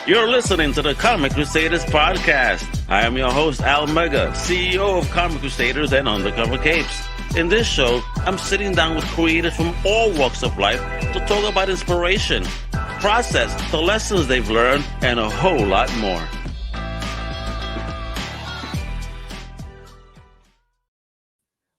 You're listening to the Comic Crusaders Podcast. I am your host, Al Mega, CEO of Comic Crusaders and Undercover Capes. In this show, I'm sitting down with creators from all walks of life to talk about inspiration, process, the lessons they've learned, and a whole lot more.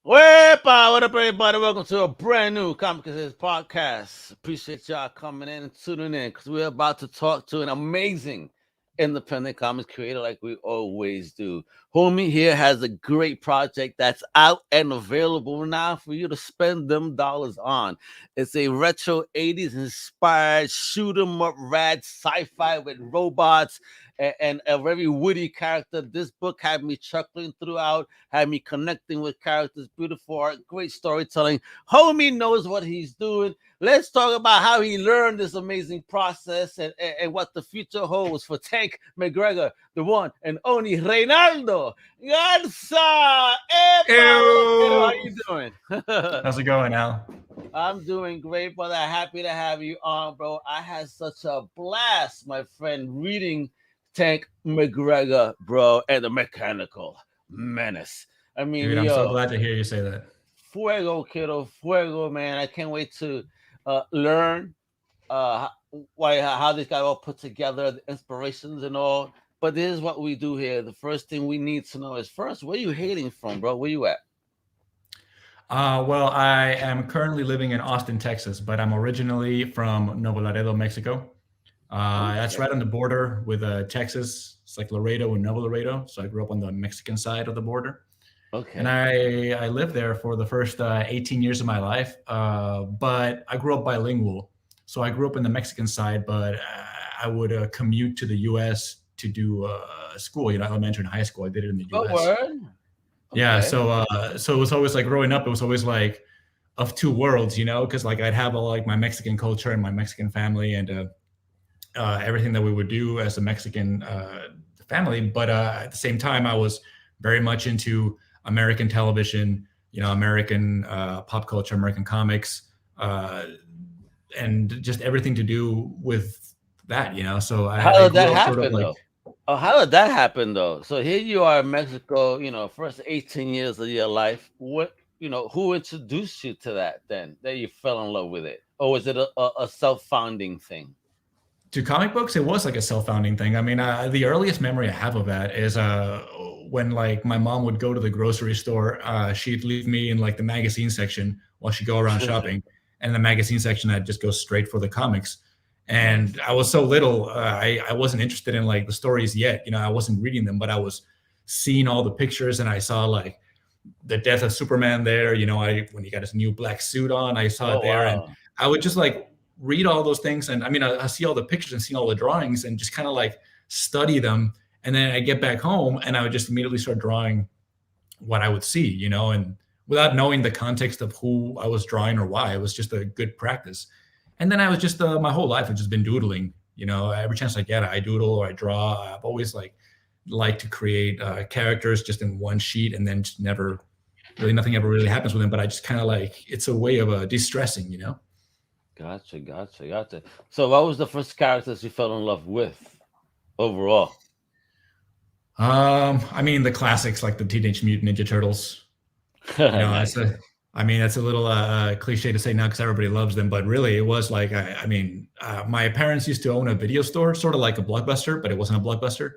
Wepa! What up, everybody? Welcome to a brand new Comic Crusaders Podcast. Appreciate y'all coming in and tuning in because we're about to talk to an amazing independent comics creator like we always do. Homie here has a great project that's out and available now for you to spend them dollars on. It's a retro 80s inspired shoot 'em up rad sci-fi with robots and a very witty character. This book had me chuckling throughout, had me connecting with characters, beautiful art, great storytelling. Homie knows what he's doing. Let's talk about how he learned this amazing process and what the future holds for Tank McGregor, the one and only Reynaldo Garza. Hey, how you doing? How's it going, Al? I'm doing great, brother. Happy to have you on, bro. I had such a blast, my friend, reading Tank McGregor, bro, and the Mechanical Menace. I mean, dude, I'm so glad to hear you say that. Fuego, kiddo, fuego, man. I can't wait to learn how this got all put together, the inspirations and all. But this is what we do here. The first thing we need to know is first, where you hailing from, bro? Where you at? Well, I am currently living in Austin, Texas, but I'm originally from Nuevo Laredo, Mexico. That's right on the border with Texas. It's like Laredo and Nuevo Laredo. So I grew up on the Mexican side of the border. Okay. And I lived there for the first 18 years of my life. But I grew up bilingual. So I grew up in the Mexican side, but I would commute to the U.S. to do school, elementary and high school. I did it in the U.S. Oh, word? Okay. Yeah. So it was always like growing up, it was always like of two worlds, because like I'd have all like my Mexican culture and my Mexican family and everything that we would do as a Mexican family. But at the same time, I was very much into American television, American pop culture, American comics, and just everything to do with that, So how did that happen, though? Oh, how did that happen, though? So here you are in Mexico, first 18 years of your life. What, who introduced you to that then, that you fell in love with it? Or was it a self-founding thing? To comic books, it was like a self-founding thing. I mean, the earliest memory I have of that is when like my mom would go to the grocery store. She'd leave me in like the magazine section while she'd go around shopping. And in the magazine section, I'd just go straight for the comics. And I was so little, I wasn't interested in like the stories yet. I wasn't reading them, but I was seeing all the pictures and I saw like the death of Superman there. When he got his new black suit on, I saw it there. Wow. And I would just like read all those things. And I mean, I see all the pictures and see all the drawings and just kind of like study them. And then I get back home and I would just immediately start drawing what I would see, and without knowing the context of who I was drawing or why. It was just a good practice. And then I was just, my whole life, I've just been doodling, every chance I get, I doodle or I draw. I've always liked to create characters just in one sheet and then just nothing ever really happens with them. But I just kind of it's a way of de-stressing, Gotcha. So what was the first characters you fell in love with overall? I mean, the classics like the Teenage Mutant Ninja Turtles. Nice. That's a little cliche to say now because everybody loves them, but really it was like, my parents used to own a video store, sort of like a Blockbuster, but it wasn't a Blockbuster.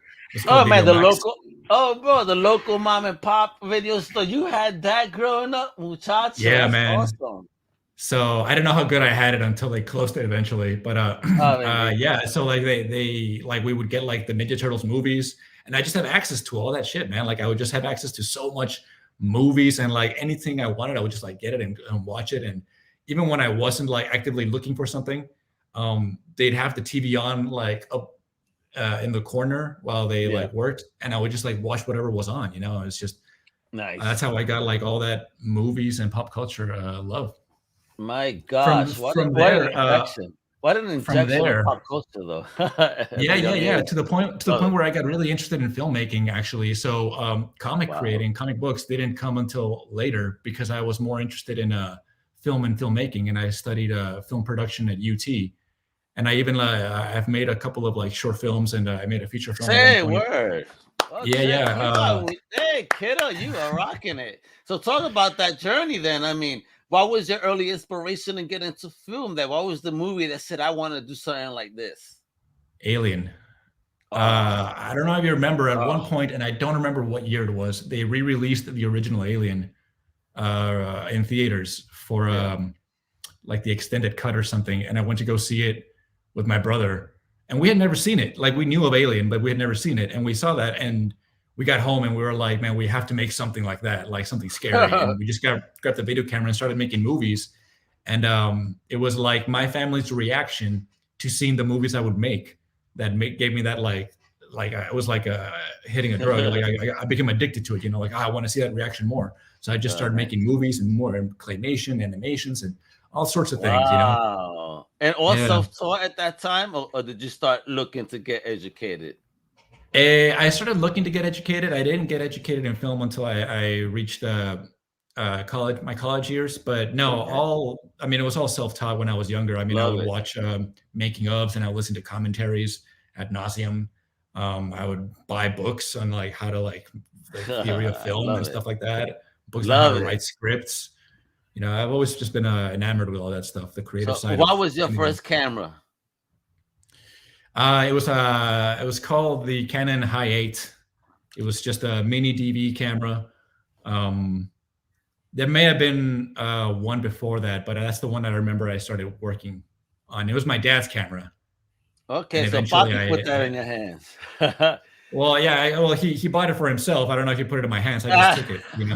Oh man, the local mom and pop video store. You had that growing up, muchacho. Yeah, that's man. Awesome. So I don't know how good I had it until they closed it eventually, but yeah. So like they like we would get like the Ninja Turtles movies, and I just have access to all that shit, man. Like I would just have access to so much movies and like anything I wanted, I would just like get it and watch it. And even when I wasn't like actively looking for something, they'd have the TV on like up in the corner while they like worked, and I would just like watch whatever was on. It's just nice. That's how I got like all that movies and pop culture love. My gosh, what an injection! What an injection of pop culture, though. Yeah. To the point where I got really interested in filmmaking, actually. So, comic books didn't come until later because I was more interested in film and filmmaking, and I studied film production at UT. And I even I've made a couple of like short films, and I made a feature film at one Say point. word. Yeah, Okay, yeah. hey kiddo, you are rocking it. So talk about that journey then. I mean, what was your early inspiration in getting into film? What was the movie that said I want to do something like this? Alien. Oh, I don't know if you remember at one oh, point, and I don't remember what year it was. They re-released the original Alien in theaters for yeah. like the extended cut or something, and I went to go see it with my brother, and we had never seen it. Like we knew of Alien, but we had never seen it, and we saw that, and we got home and we were like, man, we have to make something like that, like something scary, and we just grabbed the video camera and started making movies, and it was like my family's reaction to seeing the movies I would make that gave me that like it was like hitting a drug. Like I became addicted to it, you know, like I want to see that reaction more. So I just started making movies and more claymation, animations, and all sorts of things, you know. Wow. And all Yeah. self-taught at that time, or did you start looking to get educated? I started looking to get educated. I didn't get educated in film until I reached college, my college years. But no, Okay. I mean, it was all self-taught when I was younger. I mean, I Love would it. watch making ofs, and I would listen to commentaries ad nauseum. I would buy books on like how to like the theory of film and Love it. stuff like that. Books on how Love to it. write scripts. You know, I've always just been enamored with all that stuff, the creative So side of what was your anything. first camera? It was called the Canon High 8. It was just a mini DV camera. There may have been one before that, but that's the one that I remember I started working on. It was my dad's camera, and Okay, so eventually Poppy put that in your hands. well, yeah, well, he bought it for himself. I don't know if he put it in my hands. I just took it, you know.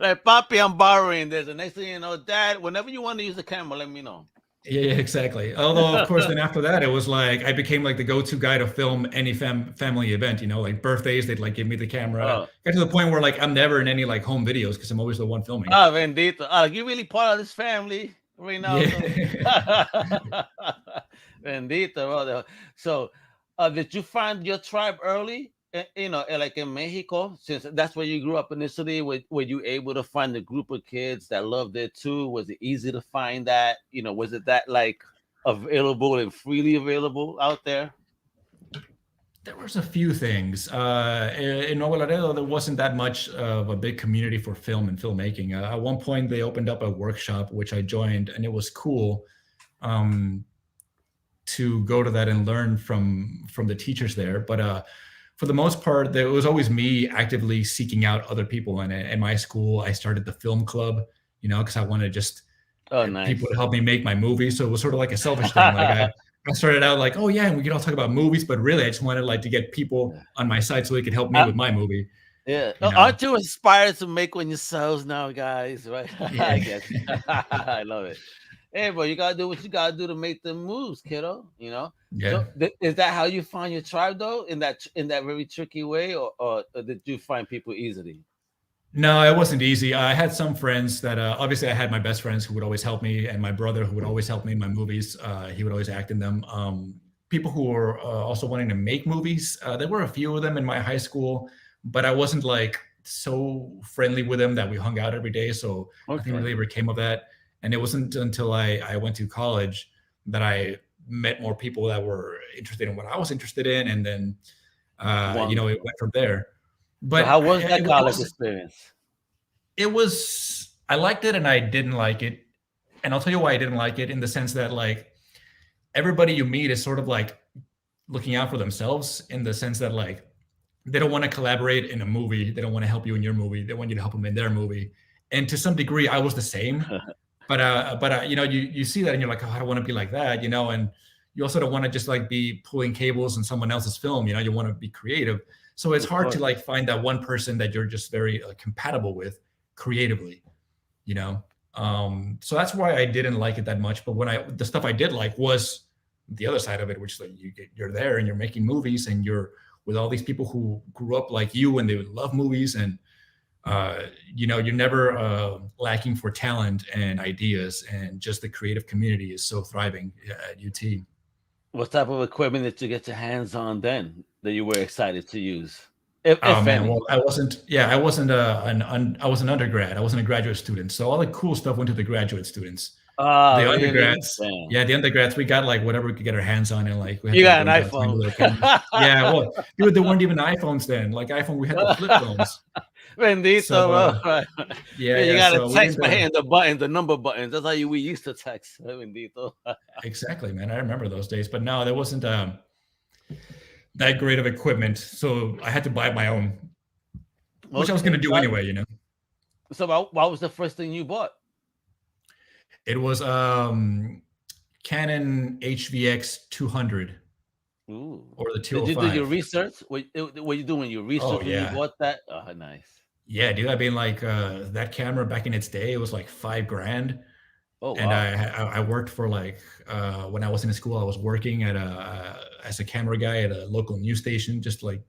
Like, Poppy, I'm borrowing this. The next thing you know, Dad, whenever you want to use the camera, let me know. Yeah, exactly. Although, of course, then after that, it was like I became like the go-to guy to film any family event. You know, like birthdays, they'd like give me the camera. Oh, Got to the point where like I'm never in any like home videos because I'm always the one filming. bendito. You really part of this family, Reynaldo. Yeah. Bendito, brother. So, did you find your tribe early? You know, like in Mexico, since that's where you grew up initially. Were you able to find a group of kids that loved it too? Was it easy to find that? You know, was it that like available and freely available out there? There was a few things. In Nuevo Laredo, there wasn't that much of a big community for film and filmmaking. At one point, they opened up a workshop, which I joined, and it was cool to go to that and learn from the teachers there. But for the most part, it was always me actively seeking out other people. And in my school, I started the film club, you know, because I wanted just Nice. people to help me make my movie. So it was sort of like a selfish thing. Like I started out like, oh yeah, and we could all talk about movies, but really I just wanted like to get people on my side so they could help me with my movie. Yeah. You know? Aren't you inspired to make one yourselves now, guys? Right? Yeah. I guess. I love it. Hey, bro, you gotta do what you gotta do to make the moves, kiddo. You know. Yeah. So, is that how you find your tribe, though? In that very tricky way, or did you find people easily? No, it wasn't easy. I had some friends that obviously I had my best friends who would always help me, and my brother who would always help me in my movies. He would always act in them. People who were also wanting to make movies. There were a few of them in my high school, but I wasn't like so friendly with them that we hung out every day. So nothing really ever came of that. And it wasn't until I went to college that I met more people that were interested in what I was interested in, and then you know, it went from there. But So how was that college experience? It was, I liked it and I didn't like it. And I'll tell you why I didn't like it, in the sense that like everybody you meet is sort of like looking out for themselves, in the sense that like they don't want to collaborate in a movie. They don't want to help you in your movie. They want you to help them in their movie. And to some degree, I was the same. But you know, you see that and you're like, oh, I don't want to be like that, you know. And you also don't want to just like be pulling cables in someone else's film, you know. You want to be creative. So it's hard to like find that one person that you're just very compatible with creatively, you know. So that's why I didn't like it that much. But when the stuff I did like was the other side of it, which like you're there and you're making movies and you're with all these people who grew up like you and they would love movies, and you know, you're never lacking for talent and ideas, and just the creative community is so thriving at UT. What type of equipment did you get your hands on then that you were excited to use? Oh man, well, I wasn't an undergrad. I wasn't a graduate student. So all the cool stuff went to the graduate students. The Really? undergrads, Damn. yeah, the undergrads, we got like whatever we could get our hands on, and like we had You to like got an rent out tiny iPhone. little cameras. Yeah, well, dude, there weren't even iPhones then. Like iPhone, we had the flip phones. Bendito, So bro. Right. yeah, Yeah, you yeah. got to So we text didn't by hitting the buttons, the number buttons. That's how we used to text. Bendito. exactly, man. I remember those days, but no, there wasn't that great of equipment, so I had to buy my own, which I was Okay. gonna do anyway. You know, So what was the first thing you bought? it was Canon HVX 200 Ooh. or the Did you do your 205. research? What you doing your Oh research when you yeah, bought that? Oh, nice. yeah, dude. I mean, like that camera back in its day, it was like $5,000. Oh, And wow. I worked for like when I was in school, I was working at as a camera guy at a local news station, just like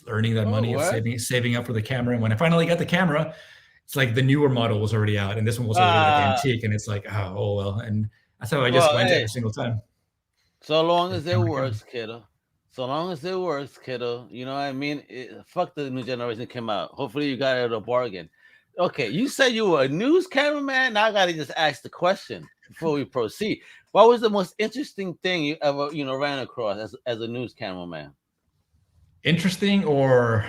earning that Oh, money of what? saving up for the camera. And when I finally got the camera, it's like the newer model was already out, and this one was already like antique. And it's like, oh well. And that's how I just Well, went hey, every single time. so long The as it camera came. works, kiddo. So long as it works, kiddo. You know what I mean? Fuck the new generation came out. Hopefully you got it at a bargain. Okay, you said you were a news cameraman. Now I gotta just ask the question before we proceed. What was the most interesting thing you ever, ran across as a news cameraman? Interesting or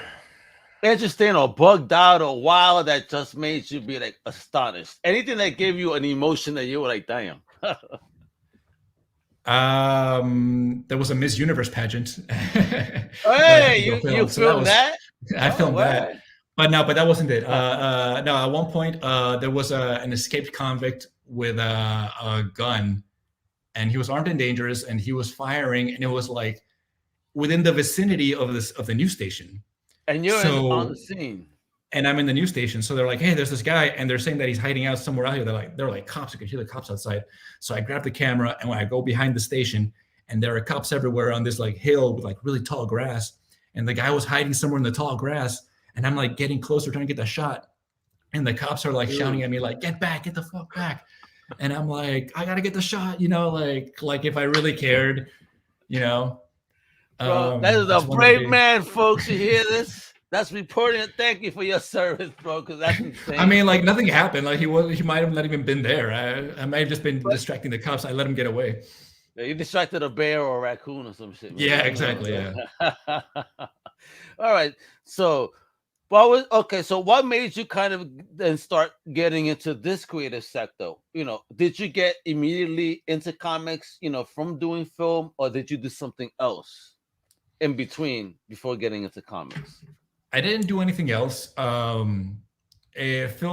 Interesting or bugged out or wild that just made you be like astonished. Anything that gave you an emotion that you were like, damn. there was a Miss Universe pageant that I had Hey, to go you film. So that filmed was that? I Oh, filmed what? that. But that wasn't it. No, at one point there was an escaped convict with a gun, and he was armed and dangerous, and he was firing, and it was like within the vicinity of the news station. And you're on the So, scene. and I'm in the news station, so they're like, "Hey, there's this guy," and they're saying that he's hiding out somewhere out here. They're like cops. You can hear the cops outside. So I grab the camera, and when I go behind the station, and there are cops everywhere on this like hill with like really tall grass, and the guy was hiding somewhere in the tall grass, and I'm like getting closer, trying to get the shot, and the cops are like shouting at me like, "Get back, get the fuck back," and I'm like, "I gotta get the shot," like if I really cared, you know. Bro, that is I a just wanted to brave be. man, folks. You hear this? That's reporting it. Thank you for your service, bro, because that's I insane. mean, like nothing happened. Like he might have not even been there. I might have just been distracting the cops. I let him get away. You distracted a bear or a raccoon or some shit, maybe. Yeah, Who knows? exactly. Yeah. All right. So, so what made you kind of then start getting into this creative sector? Did you get immediately into comics, from doing film, or did you do something else in between before getting into comics? I didn't do anything else. Film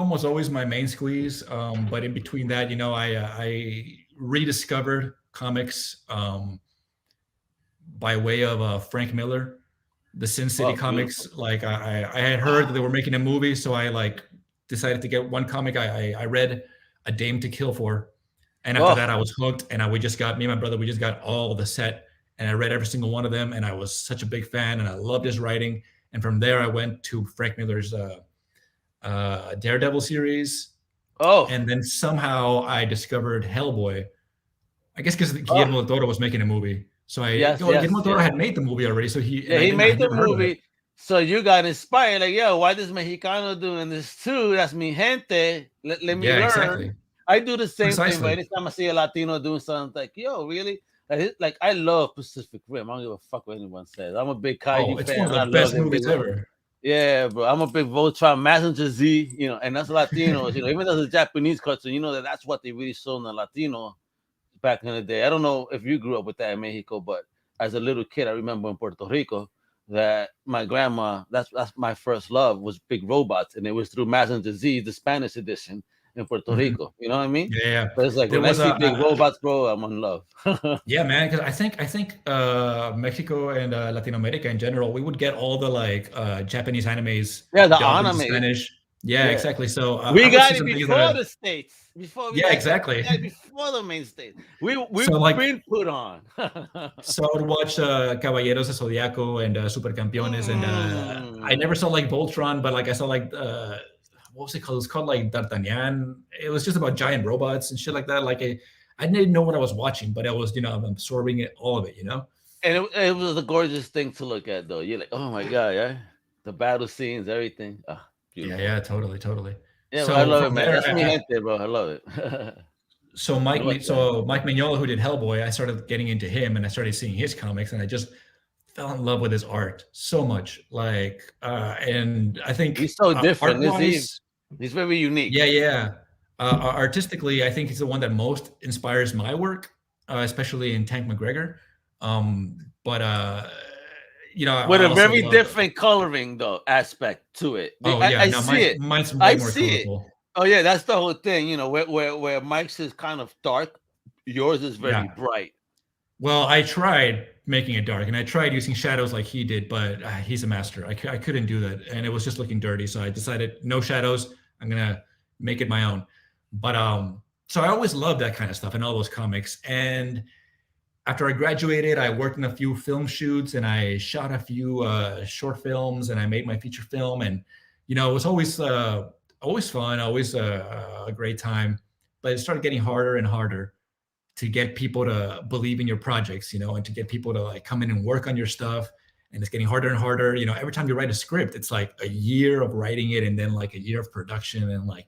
was always my main squeeze. But in between that, I rediscovered comics by way of Frank Miller, the Sin City Oh, comics. beautiful. Like I had heard that they were making a movie, so I like decided to get one comic. I read A Dame to Kill For, and after that Oh, I was hooked. And me and my brother, we just got all the set, and I read every single one of them, and I was such a big fan, and I loved his writing. And from there, I went to Frank Miller's Daredevil series, oh, and then somehow I discovered Hellboy. I guess because oh. Guillermo del Toro was making a movie, so Yes, Guillermo yes, del Toro yes. had made the movie already. So Yeah, I he didn't, I made had the never heard of it. movie, so you got inspired. Like, yo, why this Mexicano doing this too? That's mi gente. Let me Yeah, learn. exactly, I do the same thing, but precisely. anytime I see a Latino doing something, like, yo, really? Like I love Pacific Rim. I don't give a fuck what anyone says. I'm a big Oh, kaiju it's fan, one of and the I love best them big. movies ever. Yeah, bro. I'm a big Voltron, Messenger Z, and that's Latinos. Even as a Japanese cartoon, that's what they really showed in the Latino back in the day. I don't know if you grew up with that in Mexico, but as a little kid, I remember in Puerto Rico that my grandma, that's my first love was big robots, and it was through Messenger Z, the Spanish edition in Puerto Mhm. Rico. You know what I mean? Yeah, yeah. But it's like There when I was see big robots, bro, I'm in love. yeah, man. Because I think Mexico and Latin America in general, we would get all the like Japanese animes Yeah, the dubbed into anime. Spanish. Yeah, Yeah. exactly. So I We would got see it some things that before are, the states. Before yeah, we exactly. got it before the main state. So We've like, been put on. so I would watch Caballeros de Zodiaco and Supercampeones, and I never saw like Voltron, but like I saw like what was it called? It was called like D'Artagnan. It was just about giant robots and shit like that. Like I didn't know what I was watching, but I was I'm absorbing it, all of it. And it was a gorgeous thing to look at, though. You're like, oh my god, yeah, the battle scenes, everything. Yeah, Beautiful. yeah, totally, totally. Yeah, bro, I So love from it, man. there, That's me, gente, bro. I love it. So Mike What's that? so Mike Mignola, who did Hellboy, I started getting into him, and I started seeing his comics, and I just fell in love with his art so much. Like, and I think He's so different, is he? art-wise, He's very unique. yeah. Artistically, I think he's the one that most inspires my work, especially in Tank McGregor. But With I a also very love. different coloring though aspect to it. Oh yeah, I no, see it. mine's way I more see it. colorful. Oh yeah, that's the whole thing. Where Mike's is kind of dark, yours is very Yeah. bright. Well, I tried making it dark, and I tried using shadows like he did, but he's a master. I couldn't do that, and it was just looking dirty. So I decided no shadows. I'm gonna make it my own. But so I always loved that kind of stuff and all those comics. And after I graduated, I worked in a few film shoots, and I shot a few short films, and I made my feature film. And it was always fun, always a great time. But it started getting harder and harder to get people to believe in your projects, and to get people to like come in and work on your stuff. And it's getting harder and harder. Every time you write a script, it's like a year of writing it, and then like a year of production, and like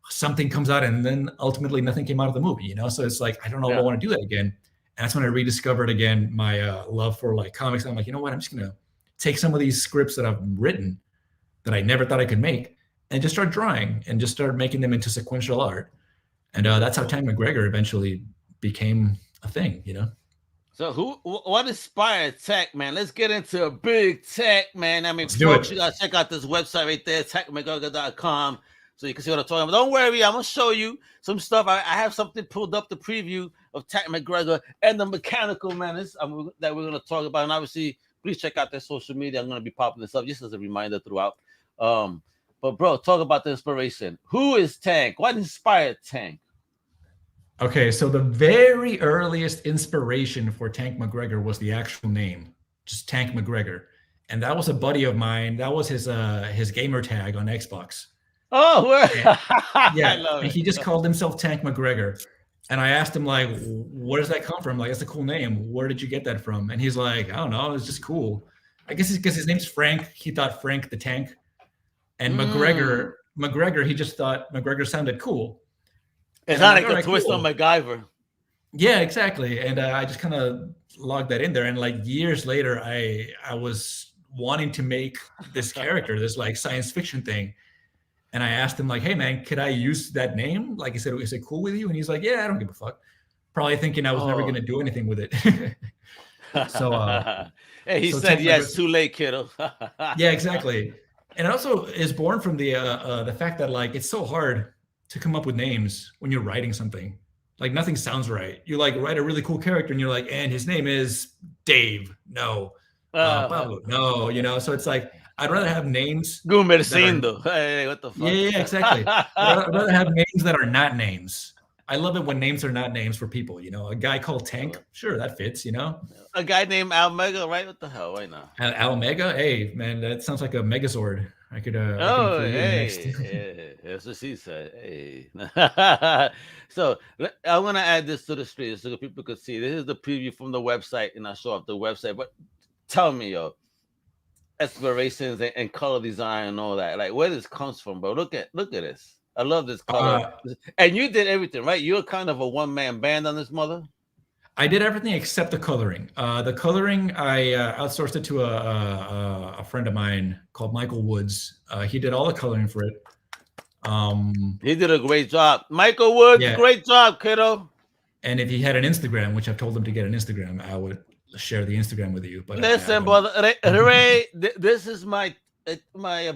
something comes out, and then ultimately nothing came out of the movie. So it's like, I don't know if I want to do that again. And that's when I rediscovered again my love for like comics. I'm like, you know what? I'm just gonna take some of these scripts that I've written that I never thought I could make, and just start drawing and just start making them into sequential art. And that's how Tank McGregor eventually became a thing. So what inspired Tech, man? Let's get into a big Tech, man. I mean, Let's do folks, it. you gotta check out this website right there, techmcgregor.com, so you can see what I'm talking about. Don't worry, I'm gonna show you some stuff. I have something pulled up, the preview of Tech McGregor and the Mechanical Menace that we're gonna talk about. And obviously, please check out their social media. I'm gonna be popping this up just as a reminder throughout. But bro, talk about the inspiration. Who is Tank? What inspired Tank? Okay, so the very earliest inspiration for Tank McGregor was the actual name, just Tank McGregor, and that was a buddy of mine. That was his gamer tag on Xbox. Oh, And, I yeah, love and it. he just called himself Tank McGregor. And I asked him like, where does that come from? Like, that's a cool name. Where did you get that from? And he's like, I don't know. It's just cool. I guess it's because his name's Frank. He thought Frank the Tank. And McGregor, he just thought McGregor sounded cool. It's And I'm not like, like all a right, twist on cool. MacGyver. Yeah, exactly. And I just kind of logged that in there. And like years later, I was wanting to make this character, this like science fiction thing. And I asked him like, hey man, could I use that name? Like, he said, is it cool with you? And he's like, yeah, I don't give a fuck. Probably thinking I was never going to do anything with it. so, Hey, he so said Tank yes, McGregor, too late, kiddo. yeah, exactly. And it also is born from the fact that like, it's so hard to come up with names when you're writing something. Like nothing sounds right. You like write a really cool character and you're like, and his name is Dave. No. Pablo. No. So it's like, I'd rather have names that are, Gumercindo. Hey, what the fuck? yeah, exactly. I'd rather have names that are not names. I love it when names are not names for people. A guy called Tank, sure, that fits. A guy named Almega, right? What the hell? Why not? Al Mega, hey man, that sounds like a Megazord. I could Oh, create a next. hey, that's what she said. Hey. So I want to add this to the street so people could see. This is the preview from the website, and I show off the website. But tell me, yo, explorations and color design and all that. Like, where this comes from, bro? Look at this. I love this color. And you did everything, right? You're kind of a one-man band on this mother. I did everything except the coloring. The coloring, I outsourced it to a friend of mine called Michael Woods. He did all the coloring for it. He did a great job. Michael Woods, yeah. Great job, kiddo. And if he had an Instagram, which I've told him to get an Instagram, I would share the Instagram with you. But listen, brother, Ray, this is my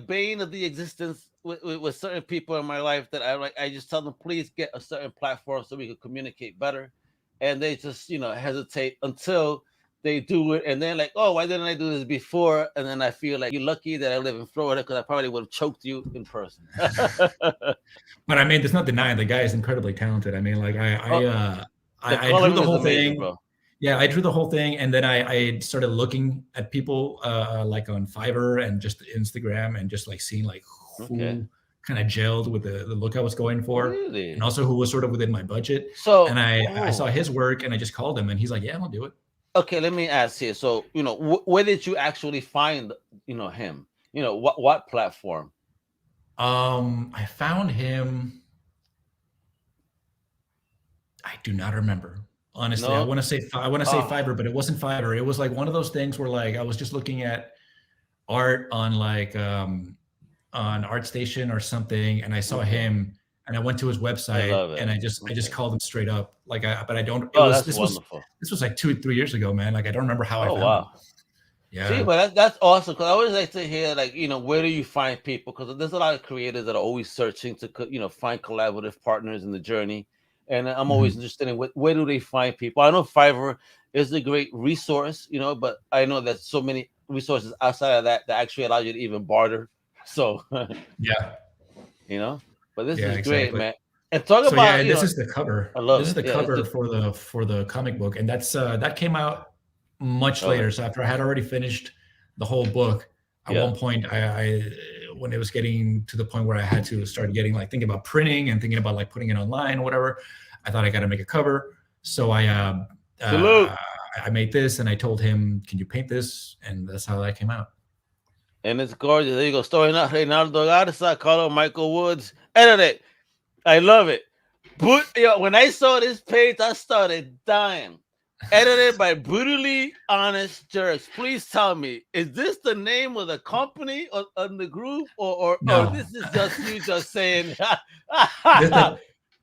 bane of the existence with certain people in my life that I just tell them, please get a certain platform so we can communicate better. And they just, hesitate until they do it. And then like, oh, why didn't I do this before? And then I feel like you're lucky that I live in Florida because I probably would have choked you in person. But I mean, there's no denying the guy is incredibly talented. I mean, like I drew the whole amazing, thing. Bro. Yeah, I drew the whole thing. And then I started looking at people like on Fiverr and just Instagram and just like seeing like who kind of gelled with the look I was going for, really? And also who was sort of within my budget. So, and I saw his work and I just called him and he's like, yeah, I'll do it. Okay, let me ask here. So, where did you actually find, him? What platform? I found him. I do not remember. Honestly, I No. want to say Fiverr, but it wasn't Fiverr. It was like one of those things where like I was just looking at art on like on ArtStation or something, and I saw him, and I went to his I website, love it. and I just called him straight up. Like but I don't. It Oh, was that's wonderful. this was like 2-3 years ago, man. Like I don't remember how I Oh, found him. wow. See, Yeah. but that's awesome because I always like to hear, like, where do you find people? Because there's a lot of creators that are always searching to, find collaborative partners in the journey. And I'm always Mhm. interested in where do they find people? I know Fiverr is a great resource, but I know that so many resources outside of that actually allow you to even barter. So, Yeah. but this Yeah. is great, Exactly. man. And talk So yeah, about, and this is the cover. I love This is it. the Yeah, cover for the comic book, and that came out much love it. later. So after I had already finished the whole book, at Yeah. one point I when it was getting to the point where I had to start getting like thinking about printing and thinking about like putting it online or whatever, I thought I got to make a cover. So Salute. I made this, and I told him, "Can you paint this?" And that's how that came out. And it's gorgeous. There you go. Story not Reynaldo Garza, Carlo Michael Woods. Edit it. I love it. But when I saw this page, I started dying. Edited by Brutally Honest Jerks. Please tell me, is this the name of the company or the group, or No. this is just you just saying?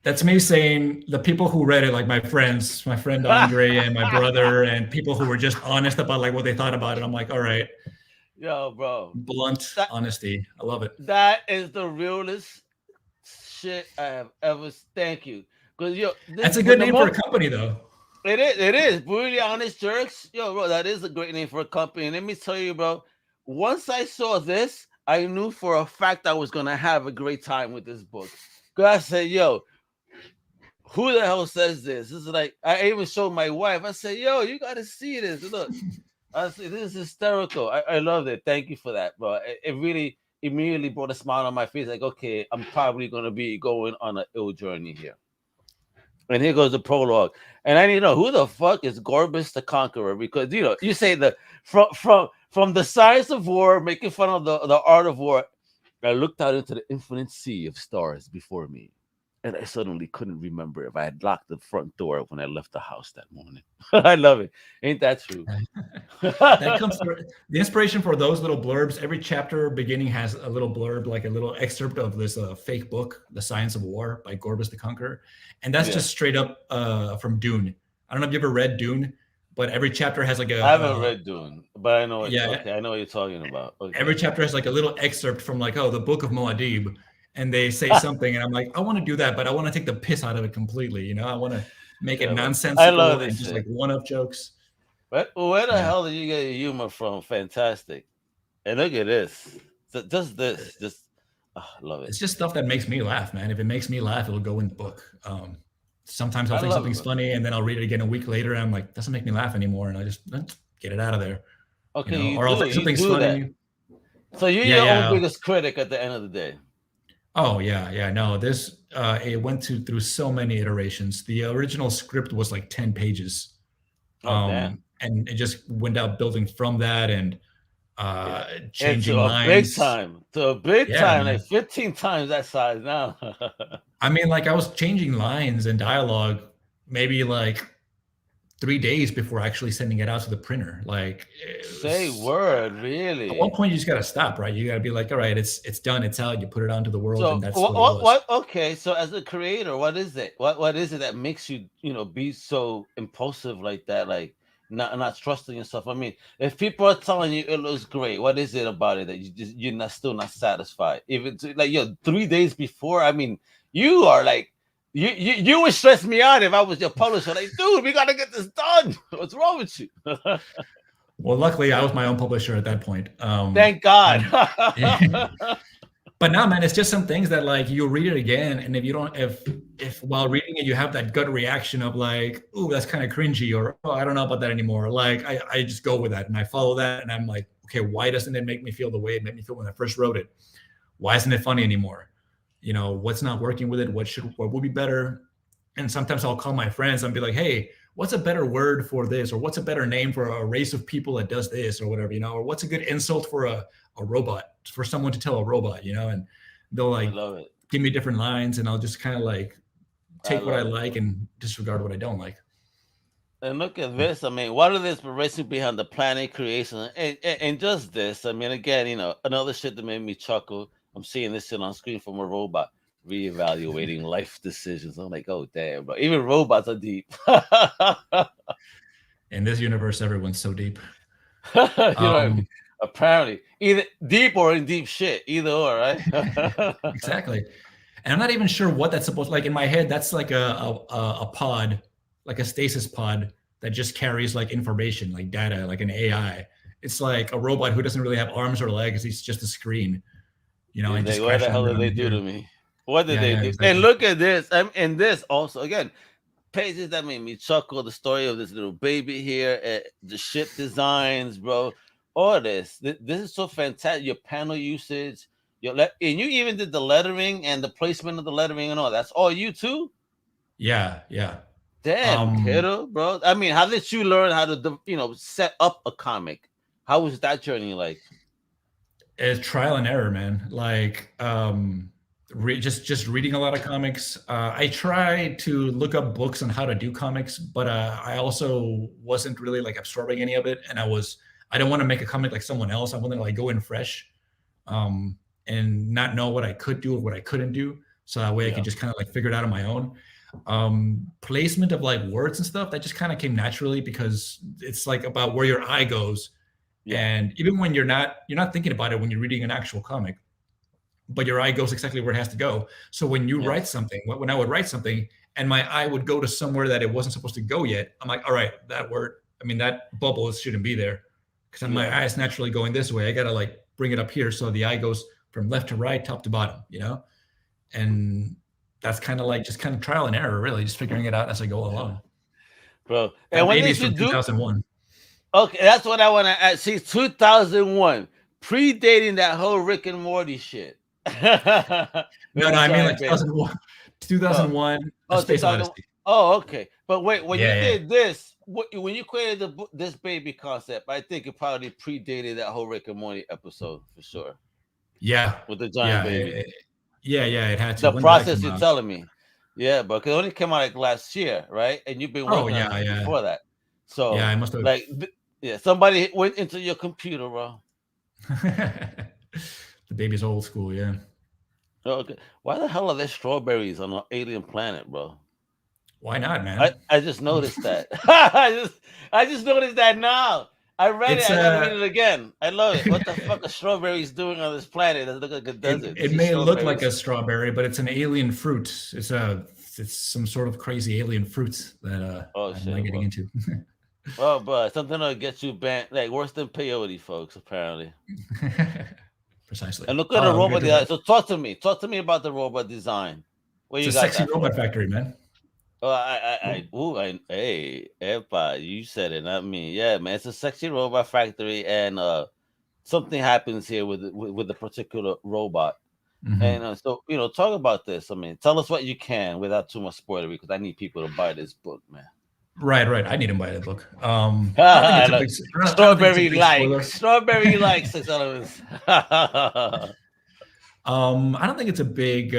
That's me saying the people who read it, like my friend Andre and my brother, and people who were just honest about like what they thought about it. I'm like, all right, Yo, bro, blunt honesty. I love it. that is the realest shit I have ever. Thank you, because That's a good name for a company, though. It is. Brutally Honest Jerks. Yo, bro, that is a great name for a company. And let me tell you, bro, once I saw this, I knew for a fact I was going to have a great time with this book. Because I said, yo, who the hell says this? This is like, I even showed my wife. I said, yo, you got to see this. Look, I said, this is hysterical. I loved it. Thank you for that, bro. It really immediately brought a smile on my face. Like, okay, I'm probably going to be going on an ill journey here. And here goes the prologue. And I need to know, who the fuck is Gorbis the Conqueror? Because you say the from the science of war, making fun of the art of war. I looked out into the infinite sea of stars before me, and I suddenly couldn't remember if I had locked the front door when I left the house that morning. I love it. Ain't that true? That comes through the inspiration for those little blurbs. Every chapter beginning has a little blurb, like a little excerpt of this fake book, The Science of War by Gorbis the Conqueror. And that's just straight up from Dune. I don't know if you ever read Dune, but every chapter has like I haven't read Dune, but I know it. Yeah, okay, I know what you're talking about. Okay. Every chapter has like a little excerpt from like, the Book of Muad'Dib, and they say something, and I'm like, I want to do that, but I want to take the piss out of it completely. I want to make it nonsensical I love this and just shit. like one-up jokes. Where the hell did you get your humor from? Fantastic. And look at this. Just this. Just I love it. It's just stuff that makes me laugh, man. If it makes me laugh, it'll go in the book. Sometimes I'll think something's funny, and then I'll read it again a week later, and I'm like, doesn't make me laugh anymore, and I just get it out of there. Okay, or I'll think something's funny. So you're your own biggest critic at the end of the day. Oh yeah. No, this it went through so many iterations. The original script was like 10 pages. Damn. And it just went out building from that and changing lines. To a big time, like 15 times that size now. I mean, like I was changing lines and dialogue maybe like 3 days before actually sending it out to the printer. Like, say word, really? At one point, you just got to stop, right? You got to be like, all right, it's done, it's out. You put it onto the world, and that's what. Okay, so as a creator, what is it? What is it that makes you, be so impulsive like that? Like not trusting yourself. I mean, if people are telling you it looks great, what is it about it that you're still not satisfied? Even like 3 days before. I mean, you are like. You would stress me out if I was your publisher. Like, dude, we gotta get this done. What's wrong with you? Well, luckily, I was my own publisher at that point. Thank God. But now, man, it's just some things that like you read it again, and if while reading it you have that gut reaction of like, ooh, that's kind of cringy, or I don't know about that anymore. Like I just go with that and I follow that, and I'm like, okay, why doesn't it make me feel the way it made me feel when I first wrote it? Why isn't it funny anymore? What's not working with it? What would be better? And sometimes I'll call my friends and be like, hey, what's a better word for this? Or what's a better name for a race of people that does this or whatever, or what's a good insult for a robot, for someone to tell a robot, and they'll like give me different lines, and I'll just kind of like take what I like and disregard what I don't like. And look at this. I mean, what are the inspiration behind the planet creation and just this? I mean, again, another shit that made me chuckle. I'm seeing this shit on screen from a robot reevaluating life decisions. I'm like, oh damn, bro. Even robots are deep. In this universe, everyone's so deep. Apparently, either deep or in deep shit. Either or, right? Exactly. And I'm not even sure what that's supposed. Like in my head, that's like a pod, like a stasis pod that just carries like information, like data, like an AI. It's like a robot who doesn't really have arms or legs. He's just a screen. And just what the hell did they do to me? What did they do? Exactly. And look at this. And this also, again, pages that made me chuckle. The story of this little baby here, the ship designs, bro. All this is so fantastic. Your panel usage, and you even did the lettering and the placement of the lettering and all. That's all you too? Yeah. Damn, kiddo, bro. I mean, how did you learn how to, set up a comic? How was that journey like? It's trial and error, man. Like, just reading a lot of comics. I try to look up books on how to do comics, but I also wasn't really like absorbing any of it, and I don't want to make a comic like someone else. I want to like go in fresh, and not know what I could do or what I couldn't do, so that way I could just kind of like figure it out on my own. Placement of like words and stuff, that just kind of came naturally because it's like about where your eye goes. Yeah. And even when you're not thinking about it when you're reading an actual comic, but your eye goes exactly where it has to go. So when you write something, when I would write something and my eye would go to somewhere that it wasn't supposed to go yet, I'm like, all right, that word, that bubble shouldn't be there because my eye is naturally going this way. I got to like bring it up here. So the eye goes from left to right, top to bottom, and that's kind of trial and error, really, just figuring it out as I go along. Bro, and when did you do 2001? Okay, that's what I want to ask. See, 2001, predating that whole Rick and Morty shit. I mean like 2001, Space Odyssey. Oh, okay. But wait, when you did this, when you created this baby concept, I think it probably predated that whole Rick and Morty episode for sure. Yeah. With the giant baby. It had to. The process you're telling me. Yeah, but it only came out like last year, right? And you've been working on it before that. So I must have somebody went into your computer, bro. The baby's old school, yeah. Okay. Why the hell are there strawberries on an alien planet, bro? Why not, man? I just noticed that. I just noticed that now. I read it. I gotta read it again. I love it. What the fuck are strawberries doing on this planet? It looks like a desert. It may look like a strawberry, but it's an alien fruit. It's some sort of crazy alien fruit that I'm not getting into. Oh, but something that'll get you banned, like worse than peyote, folks. Apparently. Precisely. And look at the robot design. So talk to me about the robot design. It's a sexy robot factory, man. Oh, hey, Epa, you said it, not me. Yeah, man, it's a sexy robot factory, and something happens here with the particular robot. Mm-hmm. And so talk about this. I mean, tell us what you can without too much spoilery, because I need people to buy this book, man. Right. I need to buy the book. Strawberry likes 6 elements. I don't think it's a big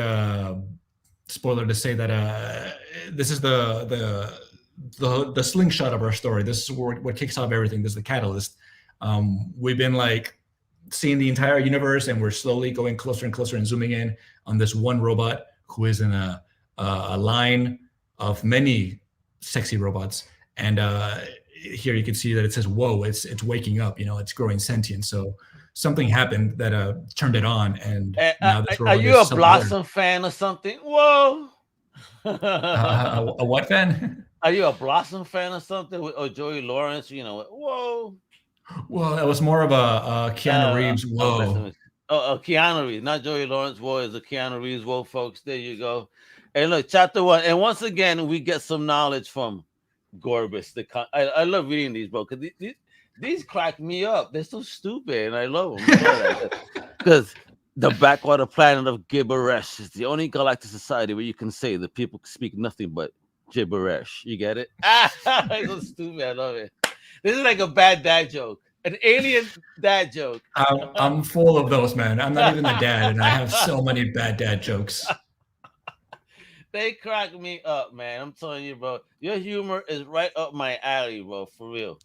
spoiler to say that this is the slingshot of our story. This is what kicks off everything. This is the catalyst. We've been like seeing the entire universe, and we're slowly going closer and closer and zooming in on this one robot who is in a line of many sexy robots. And here you can see that it says, whoa, it's waking up, it's growing sentient. So something happened that turned it on. And now this robot are you a Blossom fan or something? Whoa. A what fan? Are you a Blossom fan or something? Or Joey Lawrence, whoa. Well, that was more of a Keanu Reeves, whoa. Keanu Reeves, not Joey Lawrence. Whoa, is a Keanu Reeves, whoa, folks. There you go. And look, chapter 1. And once again, we get some knowledge from Gorbis. I love reading these, bro, because these crack me up. They're so stupid, and I love them. Because the backwater planet of Gibberish is the only galactic society where you can say the people speak nothing but gibberish. You get it? It's so stupid. I love it. This is like a bad dad joke. An alien dad joke. I'm full of those, man. I'm not even a dad, and I have so many bad dad jokes. they crack me up, man. I'm telling you, bro. Your humor is right up my alley, bro. For real.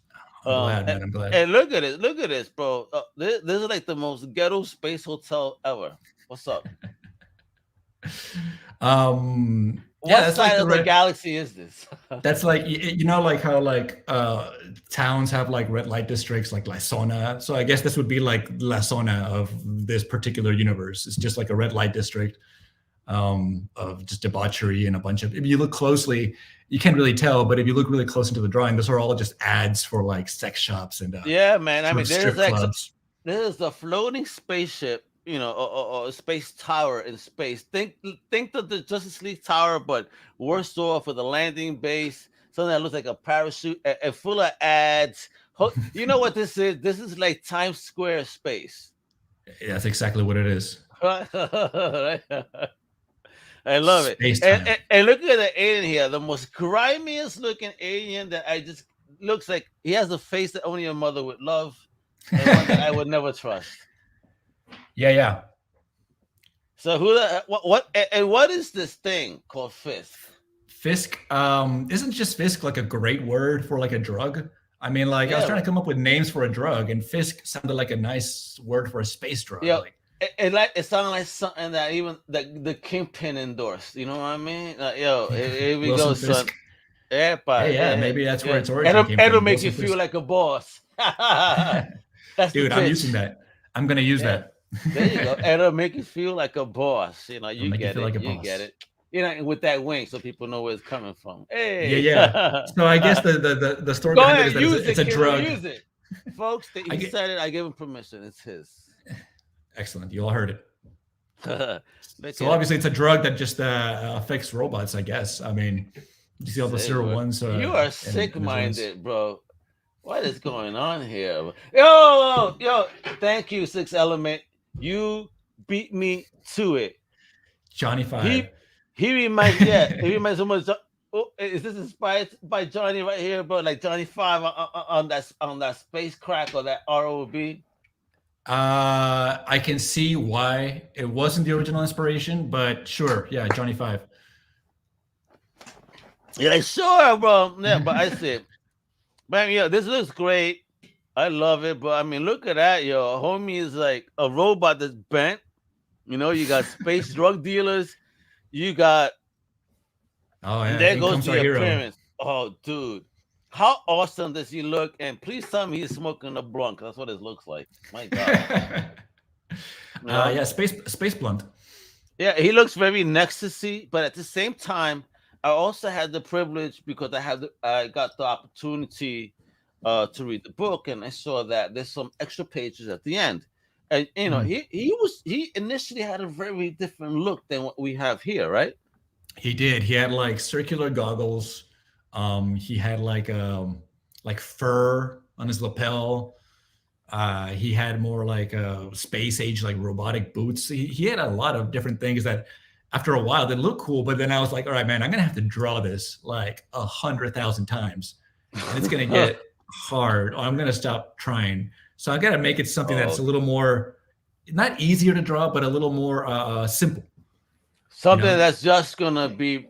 I'm glad, And, man. I'm glad. and look at it. Look at this, bro. This is like the most ghetto space hotel ever. What's up? Yeah, What that's like side the of the red. galaxy is this? That's like you know, like how like towns have like red light districts, like La Zona. So I guess this would be like La Zona of this particular universe. It's just like a red light district of just debauchery and a bunch of. If you look closely, you can't really tell, but if you look really close into the drawing, those are all just ads for like sex shops and Yeah, man. I mean, strip clubs. there's a floating spaceship, or a space tower in space. Think of the Justice League tower, but worse off with a landing base, something that looks like a parachute, and full of ads. You know what this is? This is like Times Square space. Yeah, that's exactly what it is. I love it. Space And, time. and and look at the alien here, the most grimiest looking alien that I just looks like he has a face that only a mother would love, and one that I would never trust. Yeah. So who the what is this thing called Fisk? Fisk. Isn't just Fisk like a great word for like a drug? I mean, like I was Yeah, trying to come up with names for a drug, and Fisk sounded like a nice word for a space drug. yo, Like, it sounded like something that even the Kingpin endorsed. You know what I mean? Yo, here we go, Wilson son. Fisk. Yeah, Hey, yeah, maybe that's where yeah. its origin came It'll from. make you Wilson feel Fisk. like a boss. That's the Dude, I'm using pitch. that. I'm gonna use Yeah. that. There you go. And it'll make you feel like a boss. It'll You make you get feel it. like a You get boss. it. With that wink, so people know where it's coming from. Yeah, Hey, yeah. So I guess go the story behind it is ahead, that use it's it, a kiddo, drug. use it, folks. I He get said it. I gave him permission. It's his. excellent. You all heard it. Look So at obviously, it's a drug that just affects robots. I guess. I mean, you see all the Say, zero bro. ones. You are And the zeros. sick-minded, bro. What is going on here? Yo, thank you, Six Element. You beat me to it. Johnny He Five. he reminds so much. Oh, is this inspired by Johnny right here, bro? Like Johnny Five on that space crack or that ROB? I can see why it wasn't the original inspiration, but sure, yeah, Johnny Five. Yeah, like, sure, bro. Yeah, but I said, man, this looks great. I love it, but I mean, look at that, yo. Homie is like a robot that's bent. You got space drug dealers. You got Oh And yeah, there in goes comes our the hero. appearance. Oh, dude. How awesome does he look? And please tell me he's smoking a blunt, 'cause that's what it looks like. My God. Yeah, space blunt. Yeah, he looks very ecstasy, but at the same time, I also had the privilege because I got the opportunity to read the book, and I saw that there's some extra pages at the end. And he initially had a very different look than what we have here, right? He did. He had like circular goggles. He had like fur on his lapel. He had more like space age like robotic boots. He had a lot of different things that after a while they look cool. But then I was like, all right, man, I'm gonna have to draw this like 100,000 times, and it's gonna get hard. I'm gonna stop trying. So I gotta make it something that's a little more not easier to draw, but a little more simple. Something that's just gonna be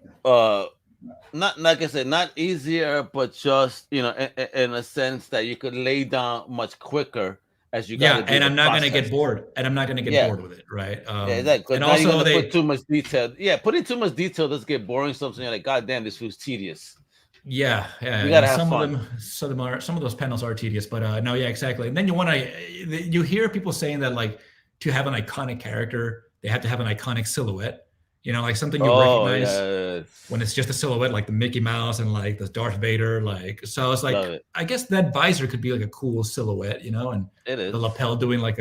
not like I said, not easier, but just in a sense that you could lay down much quicker as you got to do and the I'm not gonna get process. bored. And I'm not gonna get bored with it, right? Exactly. And Now you're also gonna put too much detail. Yeah, putting too much detail does get boring. Something you're like, God damn, this feels tedious. Yeah. You gotta have fun. Some of those panels are tedious, but no, yeah, exactly. And then you hear people saying that like to have an iconic character, they have to have an iconic silhouette. Like something you recognize when it's just a silhouette, like the Mickey Mouse and like the Darth Vader. Like, so it's like, I guess that visor could be like a cool silhouette, and it is. The lapel doing like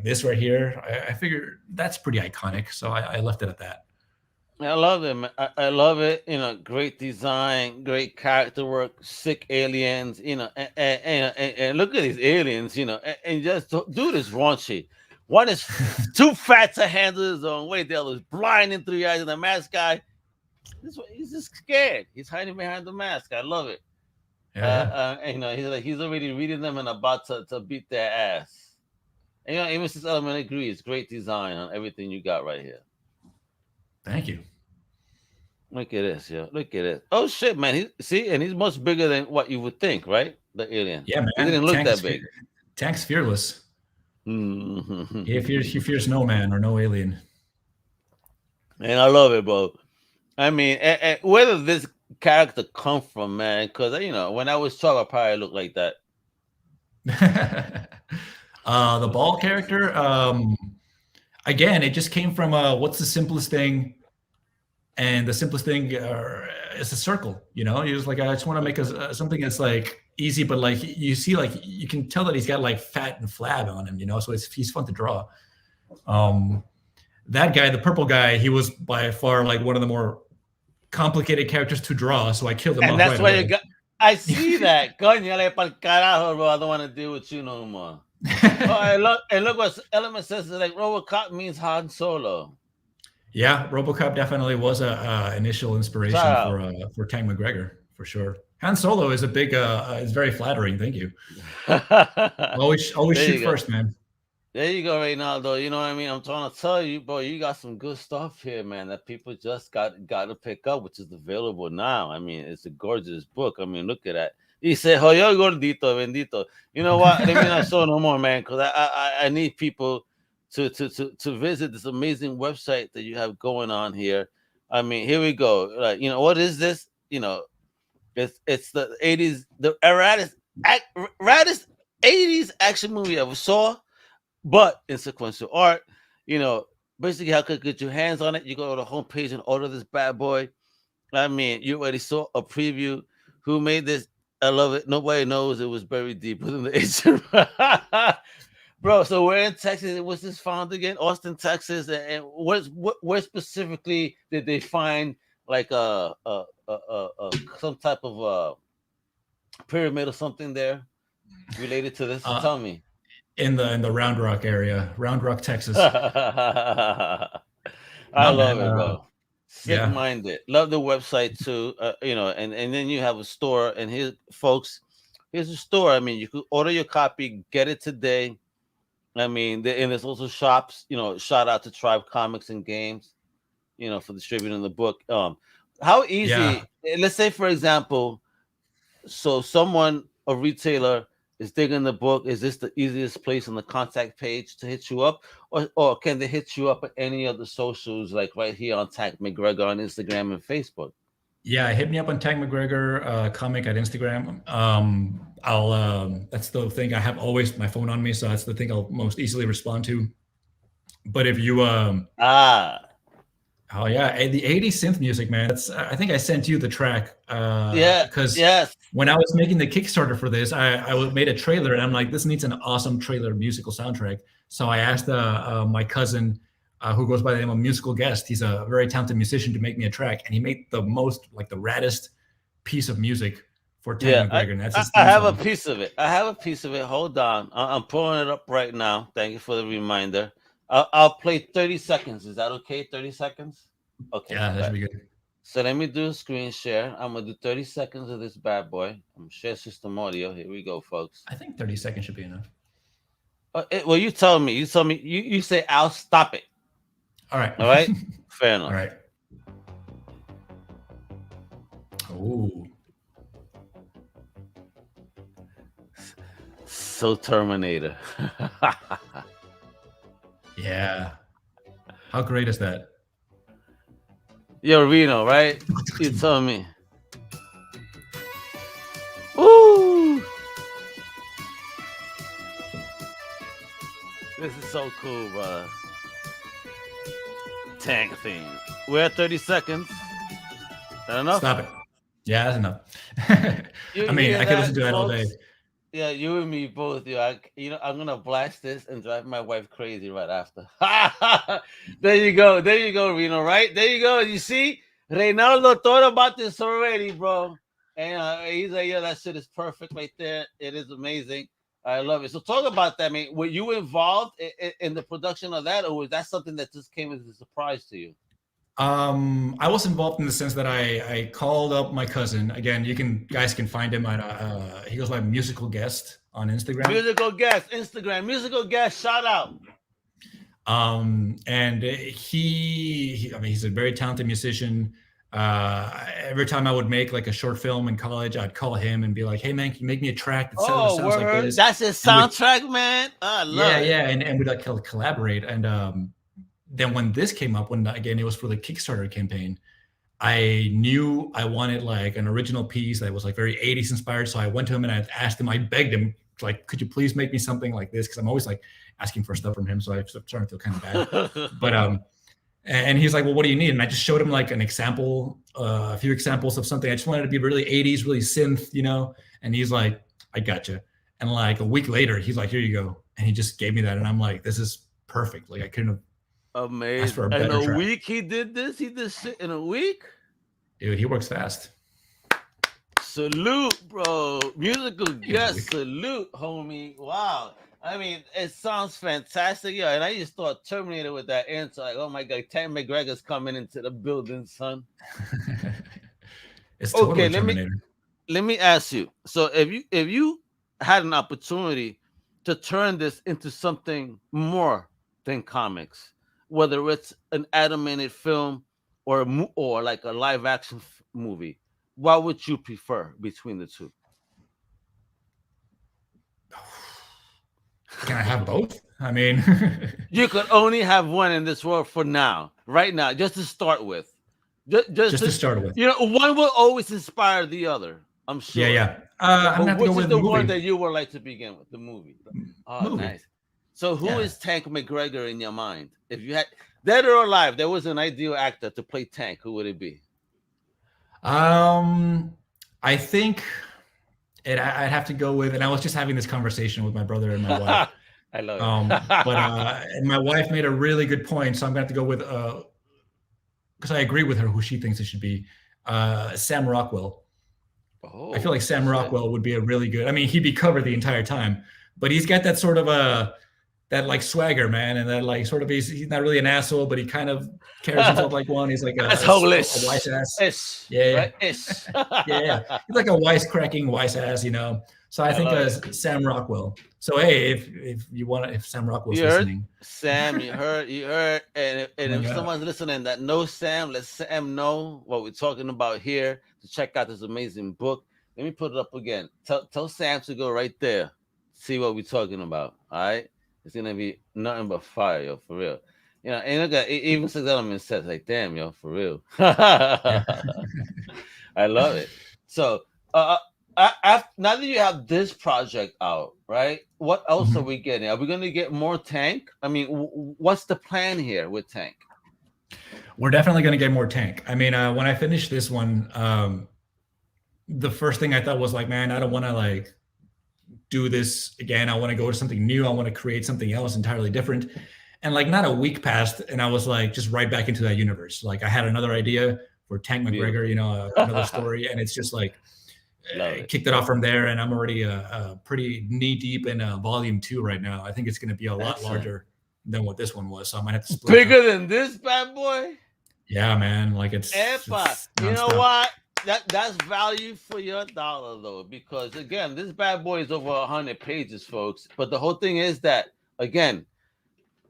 this right here. I figure that's pretty iconic. So I left it at that. I love it, man. I love it. Great design, great character work, sick aliens, and look at these aliens, and just dude is raunchy. One is too fat to handle his own weight. The other is blind in 3 eyes, and the mask guy, he's just scared. He's hiding behind the mask. I love it. Yeah. He's already reading them and about to beat their ass. And even Six Element agrees. Great design on everything you got right here. Thank you. Look at this, yo. Look at this. Oh shit, man. He's much bigger than what you would think, right? The alien. Yeah, He man. didn't look that big. Tank's fearless. He fears no man or no alien. And I love it, bro. I mean, and where did this character come from, man? Because when I was 12, I probably looked like that. The ball character, again, it just came from what's the simplest thing, and the simplest thing is a circle. He was like, I just want to make something that's like easy, but like you see, like you can tell that he's got like fat and flab on him, so he's fun to draw. That guy, the purple guy, he was by far like one of the more complicated characters to draw, so I killed him. And that's why you got. I see that. Coño, pa'l carajo, bro. I don't want to deal with you no more. And look what Element says. Like RoboCop means Han Solo. Yeah, RoboCop definitely was a initial inspiration for Tank McGregor for sure. Han Solo is a big, is very flattering. Thank you. always shoot first, man. There you go, Reynaldo. You know what I mean? I'm trying to tell you, bro, you got some good stuff here, man, that people just got to pick up, which is available now. I mean, it's a gorgeous book. I mean, look at that. He said, "Oh, yo, gordito, bendito." You know what? Let me not show no more, man, because I need people to visit this amazing website that you have going on here. I mean, here we go. Like, what is this? It's the 80s, the raddest 80s action movie I ever saw. But in sequential art, basically how could get your hands on it? You go to the homepage and order this bad boy. I mean, you already saw a preview. Who made this? I love it. Nobody knows it was buried deep within the ancient. Bro, so we're in Texas. Was this found again? Austin, Texas. And where specifically did they find like some type of pyramid or something there related to this? Tell me. In the Round Rock area, Round Rock, Texas. I love it, bro. Sick-minded. Love the website too. And then you have a store. And here, folks, here's a store. I mean, you could order your copy, get it today. I mean, and there's also shops. Shout out to Tribe Comics and Games, for distributing the book. How easy? Yeah. Let's say, for example, so a retailer is digging the book. Is this the easiest place on the contact page to hit you up, or can they hit you up at any of the socials, like right here on Tank McGregor on Instagram and Facebook? Yeah, hit me up on Tank McGregor comic at Instagram. I'll that's the thing. I have always my phone on me, so that's the thing I'll most easily respond to. But if you oh yeah, the 80s synth music, man. I think I sent you the track. Because when I was making the Kickstarter for this, I made a trailer, and I'm like, this needs an awesome trailer musical soundtrack. So I asked my cousin, who goes by the name of Musical Guest. He's a very talented musician, to make me a track, and he made the most, like, the raddest piece of music for Tank McGregor. And that's his theme I have song. a piece of it. Hold on, I'm pulling it up right now. Thank you for the reminder. I'll play 30 seconds. Is that okay? 30 seconds? Okay. Yeah, that should be good. So let me do a screen share. I'm going to do 30 seconds of this bad boy. I'm going to share system audio. Here we go, folks. I think 30 seconds should be enough. Well, you tell me. You say, I'll stop it. All right. All right? Fair enough. All right. Oh. So Terminator. Yeah. How great is that? Yo, Reno, right? You tell me. Woo! This is so cool, bro. Tank thing. We're at 30 seconds. Is that enough? Stop it. Yeah, that's enough. I mean, I could listen to that all day. Yeah, you and me both. I'm gonna blast this and drive my wife crazy right after. There you go, Reno. Right there you go. You see, Reynaldo thought about this already, bro. And he's like, "Yeah, that shit is perfect right there. It is amazing. I love it." So talk about that, man. Were you involved in the production of that, or was that something that just came as a surprise to you? I was involved in the sense that I called up my cousin. Again, guys can find him at he goes by Musical Guest on Instagram. Musical Guest, shout out. And he I mean, he's a very talented musician. Every time I would make like a short film in college, I'd call him and be like, "Hey man, can you make me a track that Oh, sounds like word. this?" That's his And soundtrack, man. I love it. and we'd like collaborate. And then when this came up, when again it was for the Kickstarter campaign, I knew I wanted like an original piece that was like very 80s inspired. So I went to him and I asked him, I begged him, like, could you please make me something like this? Because I'm always like asking for stuff from him. So I'm starting to feel kind of bad. But and he's like, well, what do you need? And I just showed him like an example, a few examples of something. I just wanted it to be really 80s, really synth, you know? And he's like, I gotcha. And like a week later, he's like, here you go. And he just gave me that. And I'm like, this is perfect. Like I couldn't have asked for Amazing. a In better a track. week he did this? He did shit in a week? Dude, he works fast. Salute, bro. Musical guest, salute, homie. Wow. I mean, it sounds fantastic. Yeah, and I just thought Terminator with that answer. Like, oh my God, Tam McGregor's coming into the building, son. It's totally Okay, Terminator. let me ask you. So if you had an opportunity to turn this into something more than comics, whether it's an animated film or or like a live action movie, what would you prefer between the two? Can I have both? I mean, You could only have one in this world for now, right now, just to start with. Just to start with. You know, one will always inspire the other. I'm sure. Yeah. I'm gonna have to go with the the movie. one that you would like to begin with? The movie. Oh, movie. nice. So, who is Tank McGregor in your mind? If you had dead or alive, there was an ideal actor to play Tank. Who would it be? I think I'd have to go with, and I was just having this conversation with my brother and my wife. I love it. But and my wife made a really good point, so I'm gonna have to go with because I agree with her who she thinks it should be. Sam Rockwell. I feel like Sam Rockwell would be a really good. I mean, he'd be covered the entire time, but he's got that sort of that like swagger, man, and that like sort of he's not really an asshole, but he kind of carries himself like one. He's like a wise ass. Yeah. He's like a wisecracking wise ass, you know. So I think Sam Rockwell. So hey, if Sam Rockwell's listening, Sam, you heard, and if someone's listening that knows Sam, let Sam know what we're talking about here to check out this amazing book. Let me put it up again. Tell Sam to go right there, see what we're talking about. All right, it's gonna be nothing but fire, yo, for real. You know, and look at even 6 Elements says like, damn, yo, for real. I love it. So, now that you have this project out, right? What else are we getting? Are we going to get more Tank? I mean, what's the plan here with Tank? We're definitely going to get more Tank. I mean, when I finished this one, the first thing I thought was like, man, I don't want to like do this again. I want to go to something new. I want to create something else entirely different. And like not a week passed, and I was like just right back into that universe. Like I had another idea for Tank McGregor, you know, another story, and it's just like kicked it off from there. And I'm already pretty knee deep in volume 2 right now. I think it's going to be a lot larger than what this one was, so I might have to split bigger than this bad boy. Yeah, man. Like it's you know what? That's value for your dollar though, because again, this bad boy is over 100 pages, folks. But the whole thing is that again,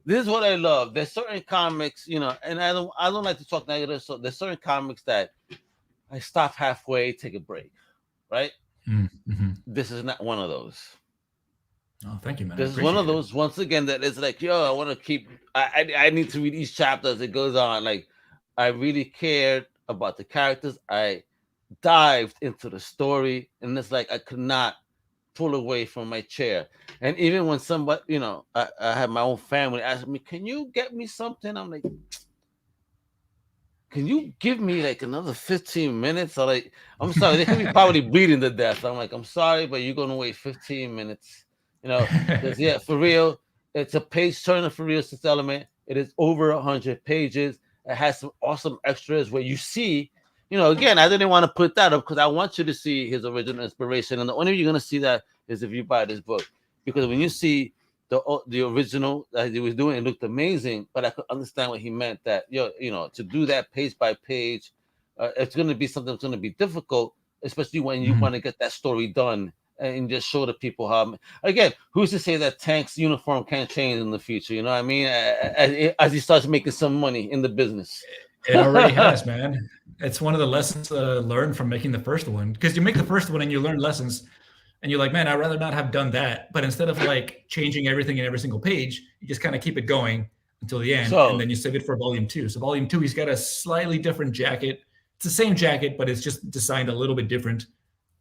this is what I love. There's certain comics, you know, and I don't like to talk negative. So there's certain comics that I stop halfway, take a break, right? Mm-hmm. This is not one of those. Oh, thank you, man. This is one of those once again that is like, yo, I want to keep. I need to read each chapter as it goes on. Like, I really cared about the characters. I dived into the story, and it's like I could not pull away from my chair. And even when somebody, you know, I had my own family ask me, can you get me something? I'm like, can you give me like another 15 minutes? I'm like, I'm sorry, they could be probably bleeding to death. I'm like, I'm sorry, but you're gonna wait 15 minutes. You know, because yeah, for real, it's a page turner for real, 6th Element. It is over 100 pages. It has some awesome extras where you see, you know, again, I didn't want to put that up because I want you to see his original inspiration. And the only way you're going to see that is if you buy this book. Because when you see the original that he was doing, it looked amazing. But I could understand what he meant that, you know, to do that page by page, it's going to be something that's going to be difficult, especially when you want to get that story done and just show the people how. Again, who's to say that Tank's uniform can't change in the future? You know what I mean? As he starts making some money in the business. It already has, man. It's one of the lessons learned from making the first one, because you make the first one and you learn lessons, and you're like, man, I'd rather not have done that. But instead of like changing everything in every single page, you just kind of keep it going until the end, and So then you save it for volume 2. So volume 2, he's got a slightly different jacket. It's the same jacket, but it's just designed a little bit different.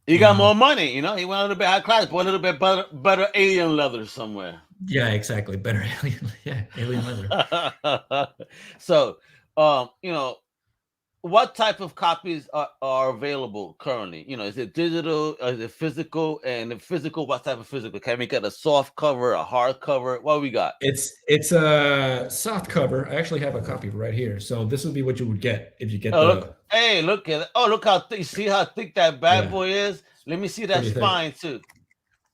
he got more money, He went a little bit high class, but a little bit better alien leather somewhere. Yeah, exactly. Better alien, alien leather. So, what type of copies are available currently? Is it digital? Is it physical? And if physical, what type of physical? Can we get a soft cover, a hard cover? What we got? It's a soft cover. I actually have a copy right here. So this would be what you would get if you get Look at it. Oh, look how thick. See how thick that bad boy is? Let me see that spine too.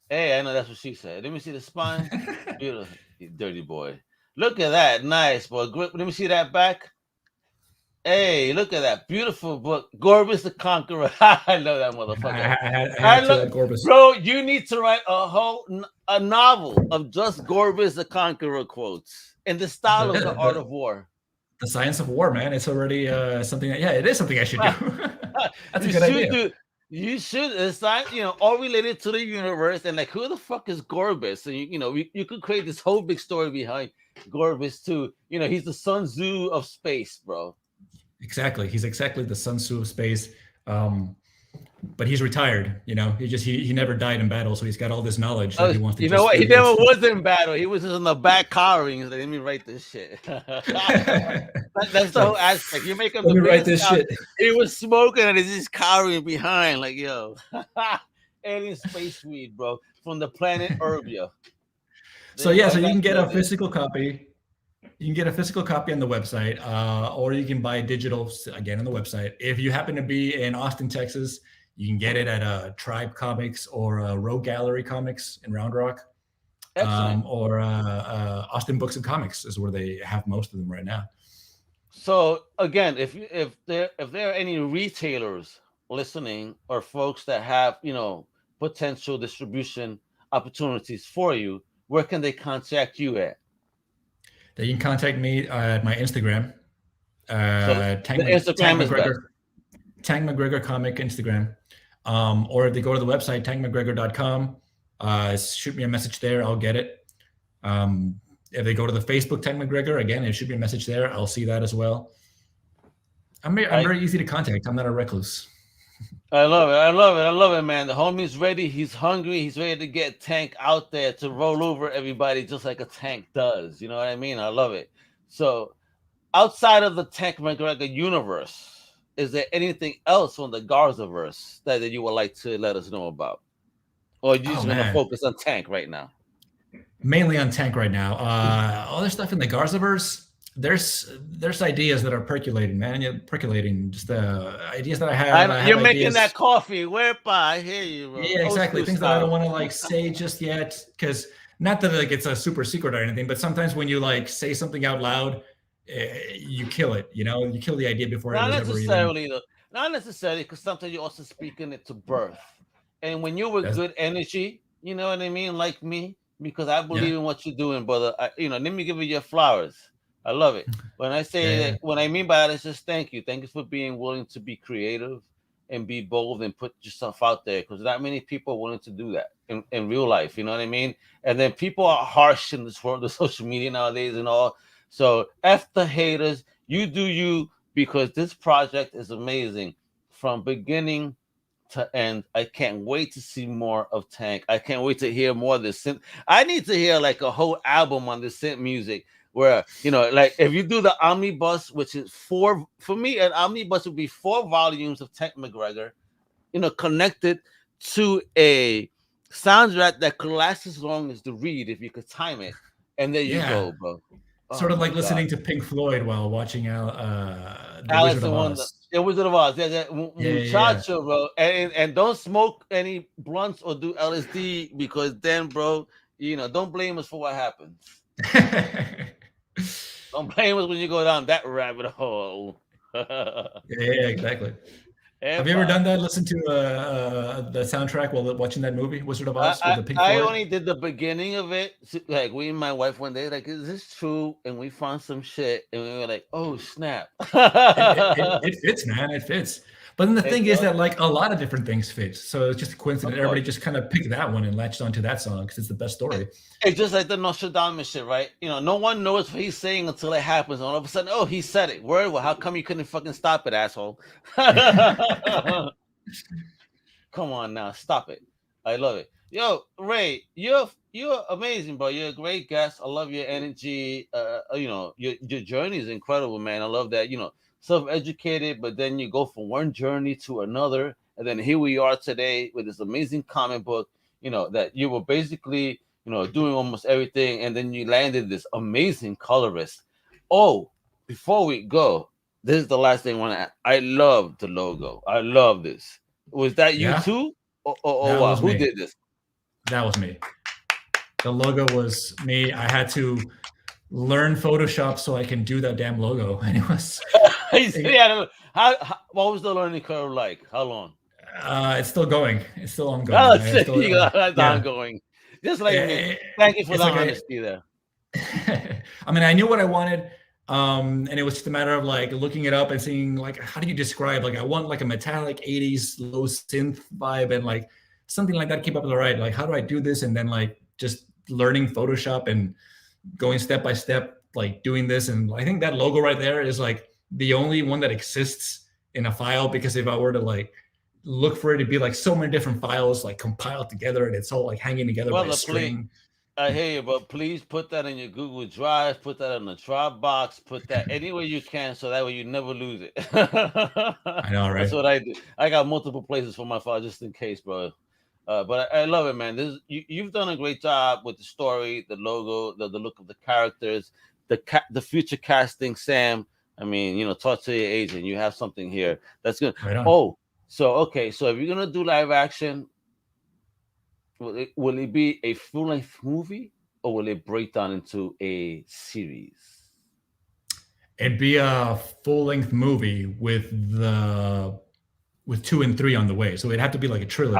Hey, I know that's what she said. Let me see the spine. Beautiful, you dirty boy. Look at that. Nice, boy. Let me see that back. Hey, look at that beautiful book, Gorbis the Conqueror. I love that motherfucker. I love Gorbis. Bro, you need to write a novel of just Gorbis the Conqueror quotes in the style of the Art of War. The Science of War, man. It's already something that, it is something I should do. That's a good idea. You should. It's like, all related to the universe, and like, who the fuck is Gorbis? So you could create this whole big story behind Gorbis too. He's the Sun Tzu of space, bro. Exactly. He's exactly the Sun Tzu of space. But he's retired, he never died in battle. So he's got all this knowledge that he wants to. He never was in battle. He was just in the back cowering. He's like, let me write this shit. That's the whole aspect. You make him let me write this shit. He was smoking and he's just cowering behind, like, yo. Alien space weed, bro, from the planet Urbia. So you can get a physical copy. You can get a physical copy on the website, or you can buy digital, again, on the website. If you happen to be in Austin, Texas, you can get it at Tribe Comics or Rogue Gallery Comics in Round Rock, or Austin Books and Comics is where they have most of them right now. So again, if there are any retailers listening or folks that have potential distribution opportunities for you, where can they contact you at? They can contact me at my Instagram. Tank McGregor Comic Instagram. Or if they go to the website, tankmcgregor.com, shoot me a message there. I'll get it. If they go to the Facebook Tank McGregor, again, it shoot me a message there. I'll see that as well. I'm very easy to contact. I'm not a recluse. I love it, man. The homie's ready. He's hungry. He's ready to get Tank out there to roll over everybody just like a tank does. You know what I mean? I love it. So outside of the Tank McGregor universe, is there anything else from the Garza-verse that you would like to let us know about? Or you just want to focus on Tank right now? Mainly on Tank right now. Other stuff in the Garza-verse, there's ideas that are percolating, man. You're percolating just the ideas that I have. You're making that coffee. Whereby I hear you, bro. Yeah, exactly. Things that I don't want to say just yet, because not that it's a super secret or anything, but sometimes when you say something out loud, you kill it. You kill the idea before it was ever even. Not necessarily, because sometimes you're also speaking it to birth. And when you're with good energy, you know what I mean, like me, because I believe in what you're doing, brother. Let me give you your flowers. I love it. When I say that, what I mean by that is just thank you. Thank you for being willing to be creative and be bold and put yourself out there, because not many people are willing to do that in real life. You know what I mean? And then people are harsh in this world of social media nowadays and all. So F the haters. You do you, because this project is amazing from beginning to end. I can't wait to see more of Tank. I can't wait to hear more of this synth. I need to hear a whole album on the synth music, where if you do the omnibus, which is for me, an omnibus would be 4 volumes of Tank McGregor, connected to a soundtrack that could last as long as the read if you could time it. And there you go, bro. Sort of like listening to Pink Floyd while watching The Wizard of Oz. The Wizard of Oz. Muchacho, bro. And don't smoke any blunts or do LSD, because then, bro, don't blame us for what happens. Don't blame us when you go down that rabbit hole. Yeah, exactly. Have you ever done that? Listen to the soundtrack while watching that movie, Wizard of Oz, with the Pink Floyd? I only did the beginning of it. Like we and my wife one day, like, is this true? And we found some shit, and we were like, oh snap! It fits, man. It fits. But then the thing is that like a lot of different things fit. So it's just a coincidence. Everybody just kind of picked that one and latched onto that song because it's the best story. It's just like the Nostradamus shit, right? You know, no one knows what he's saying until it happens. And all of a sudden, oh, he said it. Word? Well, how come you couldn't fucking stop it, asshole? Come on now, stop it. I love it. Yo, Ray, you're amazing, bro. You're a great guest. I love your energy. You know, your journey is incredible, man. I love that. You know, self-educated, but then you go from one journey to another, and then here we are today with this amazing comic book. You know that you were basically, you know, doing almost everything, and then you landed this amazing colorist. Oh, before we go, this is the last thing I want to add. I love the logo. I love this. Was that you too, or who did this? That was me. The logo was me. I had to learn Photoshop so I can do that damn logo, and it was. What was the learning curve like? How long? It's still going. It's still ongoing. That's ongoing. Just like me. Thank you for the honesty there. I mean, I knew what I wanted, and it was just a matter of like looking it up and seeing like how do you describe like I want like a metallic 80s low synth vibe and like something like that. Keep up with the right. Like how do I do this? And then like just learning Photoshop and going step by step, like doing this. And I think that logo right there is like the only one that exists in a file, because if I were to like look for it to be like so many different files like compiled together and it's all like hanging together by a string. I hear you, but please put that in your Google Drive, put that in the Dropbox, put that anywhere you can so that way you never lose it. I know, right? That's what I do. I got multiple places for my file just in case, bro. But I love it, man. You've done a great job with the story, the logo, the look of the characters, the future casting, Sam. I mean, you know, talk to your agent. You have something here that's good. Right on. So if you're gonna do live action, will it be a full-length movie or will it break down into a series? It'd be a full-length movie with 2 and 3 on the way. So it'd have to be like a trilogy.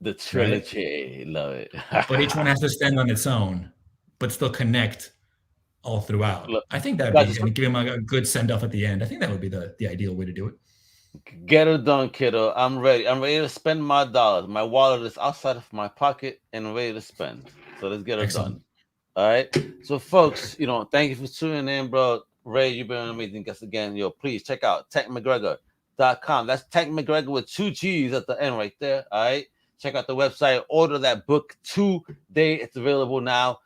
The trilogy, right? Love it. But each one has to stand on its own, but still connect all throughout. Look, I think that'd be, and give him a good send-off at the end. I think that would be the ideal way to do it. Get it done, kiddo. I'm ready. I'm ready to spend my dollars. My wallet is outside of my pocket and ready to spend. So let's get it done. All right. So, folks, you know, thank you for tuning in, bro. Ray, you've been an amazing guest again. Yo, please check out techmcgregor.com. That's Tech McGregor with 2 G's at the end right there. All right. Check out the website. Order that book today. It's available now.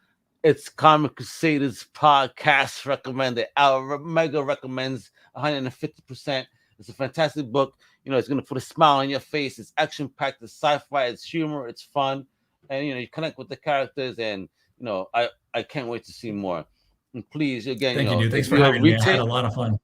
It's Comic Crusaders Podcast recommended. Our mega recommends 150%. It's a fantastic book. You know, it's going to put a smile on your face. It's action-packed. It's sci-fi. It's humor. It's fun. And, you know, you connect with the characters. And, you know, I can't wait to see more. And please, again, thank you, dude. Thanks for having me. I had a lot of fun.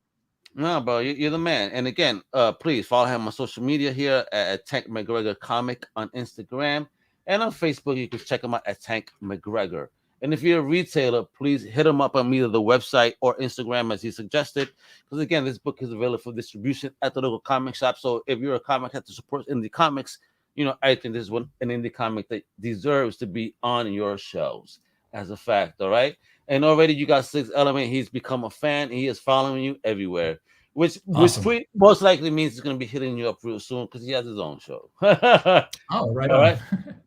No, bro, you're the man. And again, please follow him on social media here at Tank McGregor Comic on Instagram. And on Facebook, you can check him out at Tank McGregor. And if you're a retailer, please hit him up on either the website or Instagram as he suggested. Because again, this book is available for distribution at the local comic shop. So if you're a comic that supports indie comics, you know, I think this is an indie comic that deserves to be on your shelves as a fact. All right. And already you got 6 Element. He's become a fan. He is following you everywhere, which most likely means he's going to be hitting you up real soon because he has his own show. Right. All right.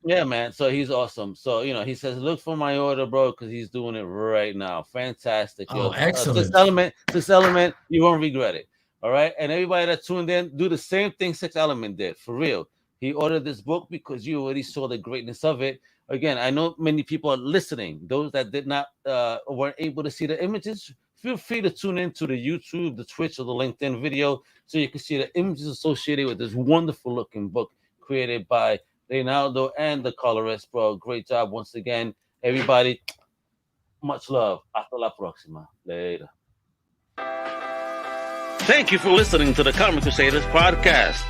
Yeah, man. So he's awesome. So, you know, he says, look for my order, bro, because he's doing it right now. Fantastic. Oh, excellent. 6 Element, you won't regret it. All right. And everybody that tuned in, do the same thing 6 Element did. For real. He ordered this book because you already saw the greatness of it. Again, I know many people are listening. Those that did not weren't able to see the images, feel free to tune into the YouTube, the Twitch, or the LinkedIn video so you can see the images associated with this wonderful looking book created by Reynaldo and the colorist, bro. Great job once again. Everybody, much love. Hasta la próxima. Later. Thank you for listening to the Comic Crusaders Podcast.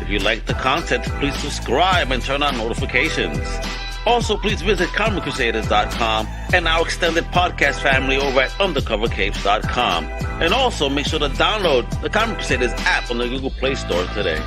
If you like the content, please subscribe and turn on notifications. Also, please visit comiccrusaders.shop and our extended podcast family over at undercovercapes.com. And also, make sure to download the Comic Crusaders app on the Google Play Store today.